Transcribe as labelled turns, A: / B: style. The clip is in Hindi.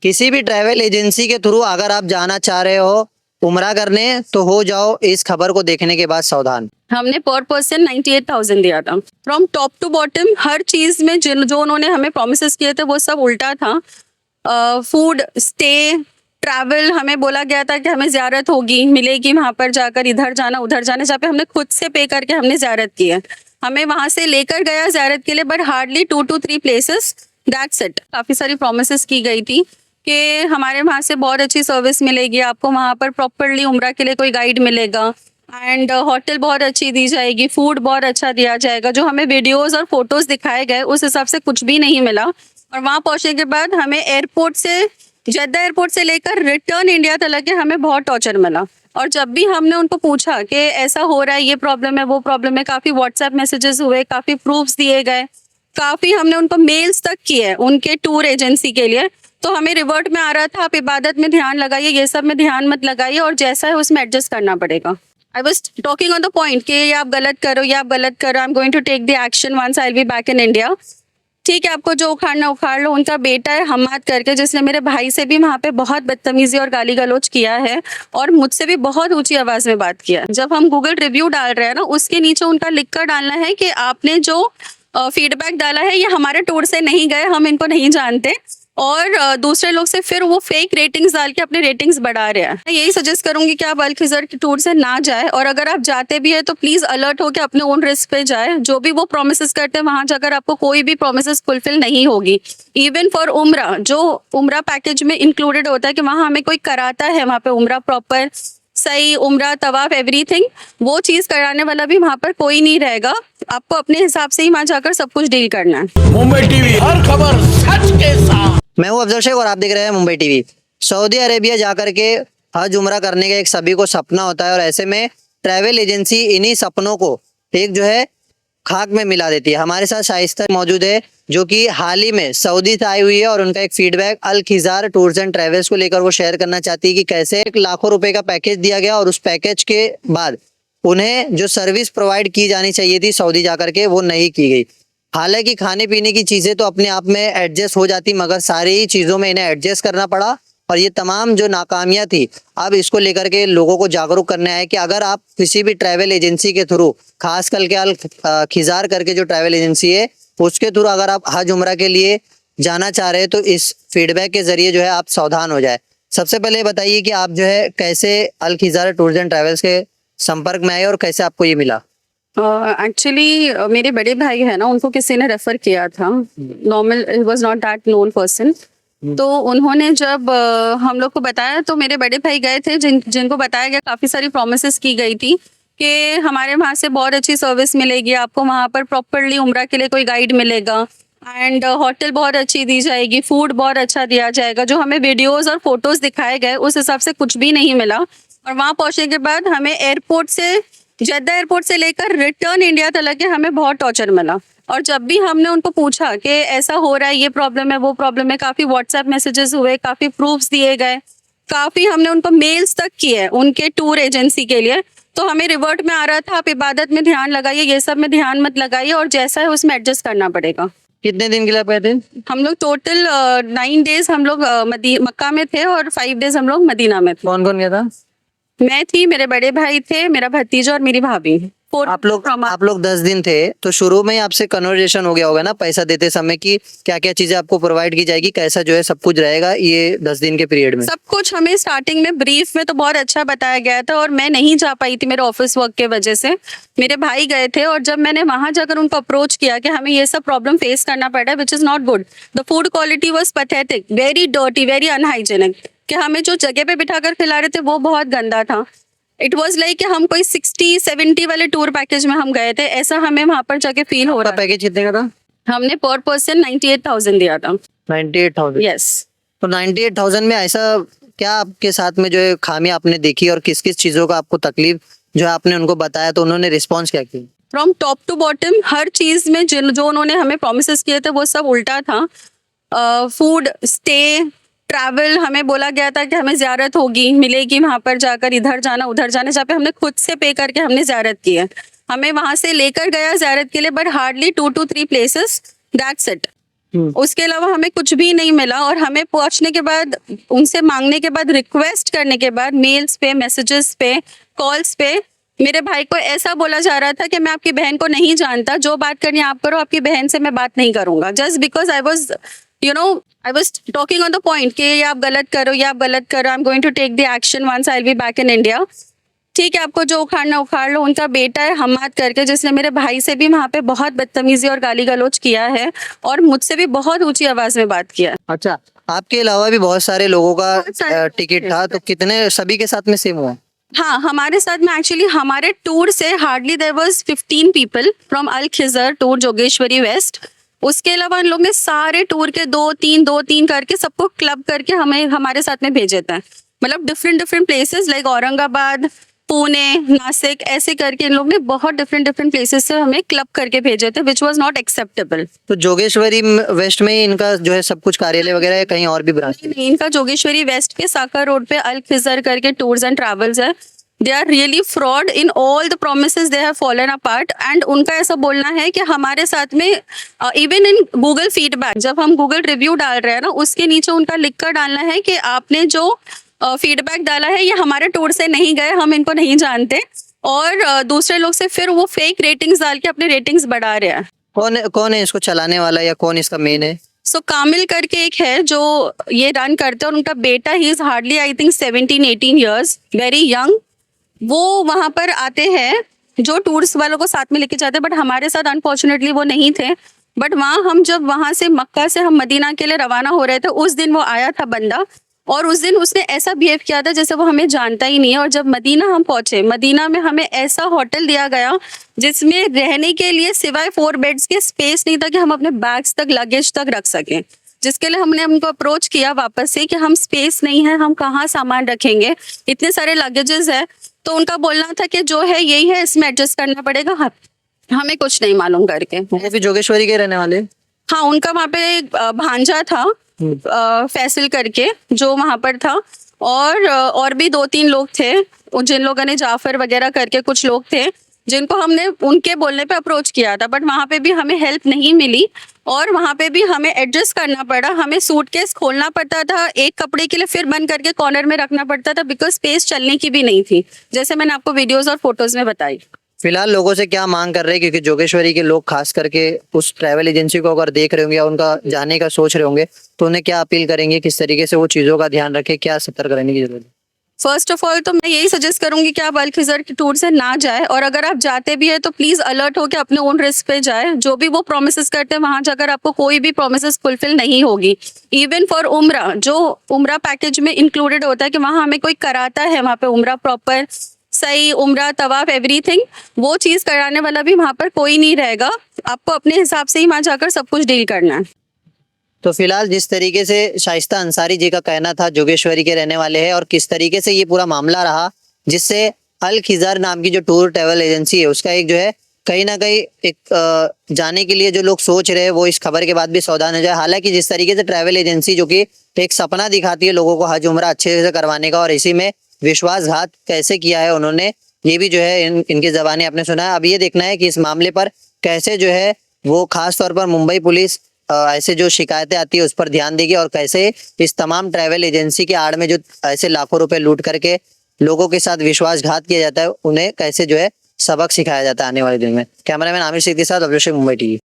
A: किसी भी ट्रैवल एजेंसी के थ्रू अगर आप जाना चाह रहे हो उमरा करने तो हो जाओ इस खबर को देखने के बाद सावधान।
B: हमने पर पर्सन 98,000 दिया था। फ्रॉम टॉप टू बॉटम हर चीज में जो उन्होंने हमें प्रोमिस किए थे वो सब उल्टा था। फूड, स्टे, ट्रैवल, हमें बोला गया था कि हमें ज़ियारत होगी, मिलेगी वहाँ पर जाकर, इधर जाना उधर जाना, जहाँ पे हमने खुद से पे करके हमने ज़ियारत की है। हमें वहाँ से लेकर गया ज़ियारत के लिए, but hardly 2 to 3 places, that's it. काफ़ी सारी प्रोमिस की गई थी कि हमारे वहाँ से बहुत अच्छी सर्विस मिलेगी, आपको वहाँ पर प्रॉपरली उम्रा के लिए कोई गाइड मिलेगा, एंड होटल बहुत अच्छी दी जाएगी, फूड बहुत अच्छा दिया जाएगा। जो हमें वीडियोस और फोटोज दिखाए गए उस हिसाब से कुछ भी नहीं मिला। और वहाँ पहुँचने के बाद हमें एयरपोर्ट से, जद्दा एयरपोर्ट से लेकर रिटर्न इंडिया तक के हमें बहुत टॉर्चर मिला। और जब भी हमने उनको पूछा कि ऐसा हो रहा है, ये प्रॉब्लम है, वो प्रॉब्लम है, काफ़ी व्हाट्सएप मैसेजेस हुए, काफ़ी प्रूफ्स दिए गए, काफ़ी हमने उनको मेल्स तक किए उनके टूर एजेंसी के लिए, तो हमें रिवर्ट में आ रहा था आप इबादत में ध्यान लगाइए, ये सब में ध्यान मत लगाइए, और जैसा है उसमें एडजस्ट करना पड़ेगा। I was talking on the point कि ये आप गलत करो, ये आप गलत करो, I am going to take the action once I will be back in India. ठीक है, आपको जो उखाड़ना उखाड़ लो। उनका बेटा है हम्माद करके, जिसने मेरे भाई से भी वहाँ पे बहुत बदतमीजी और गाली गलौज किया है, और मुझसे भी बहुत ऊंची आवाज़ में बात किया है। जब हम गूगल रिव्यू डाल रहे हैं ना, उसके नीचे उनका लिख कर डालना है कि आपने जो फीडबैक डाला है ये हमारे टूर से नहीं गए, हम इनको नहीं जानते, और दूसरे लोग से फिर वो फेक रेटिंग्स डाल के अपने रेटिंग्स बढ़ा रहे हैं। मैं यही सजेस्ट करूंगी कि आप अल खिज़र के टूर से ना जाए, और अगर आप जाते भी है तो प्लीज़ अलर्ट हो के अपने ओन रिस्क पे जाए। जो भी वो प्रोमिस करते हैं वहाँ जाकर आपको कोई भी प्रोमिस फुलफिल नहीं होगी। इवन फॉर उम्रा, जो उम्रा पैकेज में इंक्लूडेड होता है कि वहाँ हमें कोई कराता है, वहाँ पे उम्रा प्रॉपर सही, उम्रा, तवाफ, एवरीथिंग, वो चीज़ कराने वाला भी वहाँ पर कोई नहीं रहेगा। आपको अपने हिसाब से ही वहाँ जाकर सब कुछ डील करना है।
C: मुंबई टीवी, हर खबर सच के साथ।
A: मैं हूं अफजल शेख और आप देख रहे हैं मुंबई टीवी। सऊदी अरेबिया जाकर के हज उमरा करने का एक सभी को सपना होता है, और ऐसे में ट्रैवल एजेंसी इन्हीं सपनों को एक जो है खाक में मिला देती है। हमारे साथ शाइस्ता मौजूद है जो कि हाल ही में सऊदी से आई हुई है, और उनका एक feedback Al Khizar tours and travels को लेकर वो शेयर करना चाहती है कि कैसे एक लाखों रुपए का पैकेज दिया गया, और उस पैकेज के बाद उन्हें जो सर्विस प्रोवाइड की जानी चाहिए थी सऊदी जाकर के वो नहीं की गई। हालांकि खाने पीने की चीज़ें तो अपने आप में एडजस्ट हो जाती, मगर सारी चीज़ों में इन्हें एडजस्ट करना पड़ा, और ये तमाम जो नाकामियाँ थी अब इसको लेकर के लोगों को जागरूक करना है कि अगर आप किसी भी ट्रैवल एजेंसी के थ्रू, खास करके अल खिज़ार करके जो ट्रैवल एजेंसी है उसके थ्रू अगर आप हज उमरा के लिए जाना चाह रहे हैं तो इस फीडबैक के जरिए जो है आप सावधान हो जाए। सबसे पहले बताइए कि आप जो है कैसे अल खिज़ार टूर्स एंड ट्रैवल्स के संपर्क में आए और कैसे आपको ये मिला?
B: एक्चुअली मेरे बड़े भाई है ना, उनको किसी ने रेफर किया था। Normal, he was not that known person. तो उन्होंने जब हम लोग को बताया तो मेरे बड़े भाई गए थे, जिनको बताया गया, काफ़ी सारी प्रोमिस की गई थी कि हमारे वहाँ से बहुत अच्छी सर्विस मिलेगी, आपको वहाँ पर प्रॉपरली उम्रा के लिए कोई गाइड मिलेगा, एंड होटल बहुत अच्छी दी जाएगी, फूड बहुत अच्छा दिया जाएगा। जो हमें वीडियोस और फोटोज दिखाए गए उस हिसाब से कुछ भी नहीं मिला। और वहाँ पहुँचने के बाद हमें एयरपोर्ट से, जद्दा एयरपोर्ट से लेकर रिटर्न इंडिया तक के हमें बहुत टॉर्चर मिला। और जब भी हमने उनको पूछा कि ऐसा हो रहा है, ये प्रॉब्लम है, वो प्रॉब्लम है, काफ़ी व्हाट्सएप मैसेजेस हुए, काफ़ी प्रूफ्स दिए गए, काफ़ी हमने उनको मेल्स तक किए उनके टूर एजेंसी के लिए, तो हमें रिवर्ट में आ रहा था आप इबादत में ध्यान लगाइए, ये सब में ध्यान मत लगाइए, और जैसा है उसमें एडजस्ट करना पड़ेगा।
A: कितने दिन के लिए आप गए थे?
B: हम लोग टोटल 9 डेज हम लोग मक्का में थे, और 5 डेज हम लोग मदीना में थे।
A: कौन कौन गया था?
B: मैं थी, मेरे बड़े भाई थे, मेरा भतीजा और मेरी भाभी।
A: आप लोग 10 दिन थे, तो शुरू में ही आपसे कन्वर्सेशन हो गया होगा ना पैसा देते समय कि क्या क्या चीजें आपको प्रोवाइड की जाएगी, कैसा जो है सब कुछ रहेगा ये 10 दिन के पीरियड में?
B: सब कुछ हमें स्टार्टिंग में ब्रीफ में तो बहुत अच्छा बताया गया था, और मैं नहीं जा पाई थी मेरे ऑफिस वर्क के वजह से। मेरे भाई गए थे, और जब मैंने वहां जाकर उनको अप्रोच किया कि हमें ये सब प्रॉब्लम फेस करना पड़ रहा है, which is not good. The food quality was pathetic, very dirty, very unhygienic. कि हमें जो जगह पे बिठाकर खिला रहे थे वो बहुत गंदा था। इट वॉज लाइक कि हम कोई 60-70 वाले टूर पैकेज में हम गए थे, ऐसा हमें वहां पर जाके फील हो रहा था।
A: पैकेज कितने का था?
B: हमने पर पर्सन 98,000 दिया था।
A: 98,000?
B: यस।
A: तो 98,000 में ऐसा क्या आपके साथ में जो है खामियां आपने देखी, और किस किस चीजों का आपको तकलीफ जो है आपने उनको बताया तो उन्होंने रिस्पॉन्स क्या किया?
B: फ्रॉम टॉप टू बॉटम हर चीज में जो उन्होंने हमें प्रोमिस किए थे वो सब उल्टा था। फूड, स्टे, ट्रैवल, हमें बोला गया था कि हमें ज़ियारत होगी, मिलेगी वहाँ पर जाकर, इधर जाना उधर जाना, जहाँ पे हमने खुद से पे करके हमने ज़ियारत की है। हमें वहाँ से लेकर गया ज़ियारत के लिए, but hardly 2 to 3 places, that's it. उसके अलावा हमें कुछ भी नहीं मिला। और हमें पहुंचने के बाद, उनसे मांगने के बाद, रिक्वेस्ट करने के बाद, मेल्स पे, मैसेजेस पे, कॉल्स पे मेरे भाई को ऐसा बोला जा रहा था कि मैं आपकी बहन को नहीं जानता, जो बात करनी है आप करो, आपकी बहन से मैं बात नहीं करूंगा। Just because I was talking on the point कि ये आप गलत करो, ये आप गलत करो, I am going to take the action once I will be back in India. ठीक है, आपको जो उखाड़ना उखाड़ लो। उनका बेटा है हमाद करके, जिसने मेरे भाई से भी वहाँ पे बहुत बदतमीजी और गाली गलौज किया है और मुझसे भी बहुत ऊंची आवाज में बात किया है।
A: अच्छा, आपके अलावा भी बहुत सारे लोगों
B: बहुत सारे
A: का टिकट था, तो कितने, सभी के साथ में सेम हुआ?
B: हाँ, हमारे साथ में एक्चुअली हमारे टूर से hardly there was 15 people from Al Khizar tour Jogeshwari west. उसके अलावा इन लोग ने सारे टूर के दो तीन करके सबको क्लब करके हमें हमारे साथ में भेजे थे। मतलब different places like Aurangabad, Pune, Nashik, ऐसे करके इन लोग ने बहुत डिफरेंट प्लेसेस से हमें क्लब करके भेजे थे, विच वाज नॉट एक्सेप्टेबल।
A: तो जोगेश्वरी वेस्ट में ही इनका जो है सब कुछ कार्यालय वगैरह है, कहीं और भी ब्रांच?
B: नहीं, इनका जोगेश्वरी वेस्ट के साका रोड पे अल खिजर करके टूर्स एंड ट्रैवल्स है। They are really fraud in all the promises they have fallen apart. And उनका ऐसा बोलना है कि हमारे साथ में इवन इन गूगल फीडबैक, जब हम गूगल रिव्यू डाल रहे हैं ना, उसके नीचे उनका लिख कर डालना है कि आपने जो फीडबैक डाला है ये हमारे टूर से नहीं गए, हम इनको नहीं जानते। और दूसरे लोग से फिर वो फेक रेटिंग्स डाल के अपने रेटिंग्स बढ़ा रहे हैं।
A: कौन है इसको चलाने वाला, या कौन इसका मेन है?
B: सो कामिल करके एक है जो ये रन करते हैं, और उनका बेटा he is hardly I think 17-18 years, very young. वो वहां पर आते हैं, जो टूर्स वालों को साथ में लेके जाते हैं, बट हमारे साथ अनफॉर्चुनेटली वो नहीं थे। बट हम जब वहां से मक्का से हम मदीना के लिए रवाना हो रहे थे, उस दिन वो आया था बंदा, और उस दिन उसने ऐसा बिहेव किया था जैसे वो हमें जानता ही नहीं है। और जब मदीना हम पहुंचे, मदीना में हमें ऐसा होटल दिया गया जिसमें रहने के लिए सिवाय 4 बेड्स के स्पेस नहीं था कि हम अपने बैग्स तक, लगेज तक रख सकें। जिसके लिए हमने उनको अप्रोच किया वापस से कि हम स्पेस नहीं है, हम कहाँ सामान रखेंगे, इतने सारे लगेजेस है। तो उनका बोलना था कि जो है यही है, इसमें एडजस्ट करना पड़ेगा, हमें कुछ नहीं मालूम करके।
A: वो भी जोगेश्वरी के रहने वाले?
B: हाँ, उनका वहाँ पे एक भांजा था फैसल करके, जो वहां पर था। और भी 2-3 लोग थे, जिन लोगों ने जाफर वगैरह करके कुछ लोग थे, जिनको हमने उनके बोलने पे अप्रोच किया था। बट वहां पे भी हमें हेल्प नहीं मिली, और वहां पे भी हमें एडजस्ट करना पड़ा। हमें सूटकेस खोलना पड़ता था एक कपड़े के लिए, फिर बंद करके कॉर्नर में रखना पड़ता था, बिकॉज स्पेस चलने की भी नहीं थी, जैसे मैंने आपको वीडियोज और फोटोज में बताई।
A: फिलहाल लोगों से क्या मांग कर रहे हैं, क्योंकि जोगेश्वरी के लोग खास करके उस ट्रैवल एजेंसी को अगर देख रहे होंगे या उनका जाने का सोच रहे होंगे, तो उन्हें क्या अपील करेंगे, किस तरीके से वो चीजों का ध्यान रखें, क्या सतर्क रहने की जरूरत है?
B: फर्स्ट ऑफ ऑल तो मैं यही सजेस्ट करूंगी कि आप अल खिजर की टूर से ना जाए, और अगर आप जाते भी है तो प्लीज अलर्ट हो के अपने ओन रिस्क पे जाए। जो भी वो प्रोमिस करते हैं वहां जाकर आपको कोई भी प्रोमिस फुलफिल नहीं होगी। इवन फॉर उम्रा, जो उम्रा पैकेज में इंक्लूडेड होता है कि वहां हमें कोई कराता है, वहां पे उम्रा प्रॉपर सही, उम्रा, तवाफ, एवरीथिंग, वो चीज कराने वाला भी वहां पर कोई नहीं रहेगा। आपको अपने हिसाब से ही वहां जाकर सब कुछ डील करना है।
A: तो फिलहाल जिस तरीके से शाइस्ता अंसारी जी का कहना था, जोगेश्वरी के रहने वाले हैं, और किस तरीके से ये पूरा मामला रहा, जिससे अल खिजर नाम की जो टूर ट्रैवल एजेंसी है उसका एक जो है कहीं ना कहीं एक जाने के लिए जो लोग सोच रहे हैं वो इस खबर के बाद भी सावधान हो जाए। हालांकि जिस तरीके से ट्रैवल एजेंसी जो कि एक सपना दिखाती है लोगों को हज उम्रा अच्छे से करवाने का, और इसी में विश्वासघात कैसे किया है उन्होंने, ये भी जो है इनकी ज़बानी आपने सुना है। अब ये देखना है कि इस मामले पर कैसे जो है वो खास तौर पर मुंबई पुलिस ऐसे जो शिकायतें आती है उस पर ध्यान देगी, और कैसे इस तमाम ट्रैवल एजेंसी के आड़ में जो ऐसे लाखों रुपए लूट करके लोगों के साथ विश्वासघात किया जाता है, उन्हें कैसे जो है सबक सिखाया जाता है आने वाले दिन में। कैमरामैन आमिर शेख के साथ अभिषेक, मुंबई टीवी।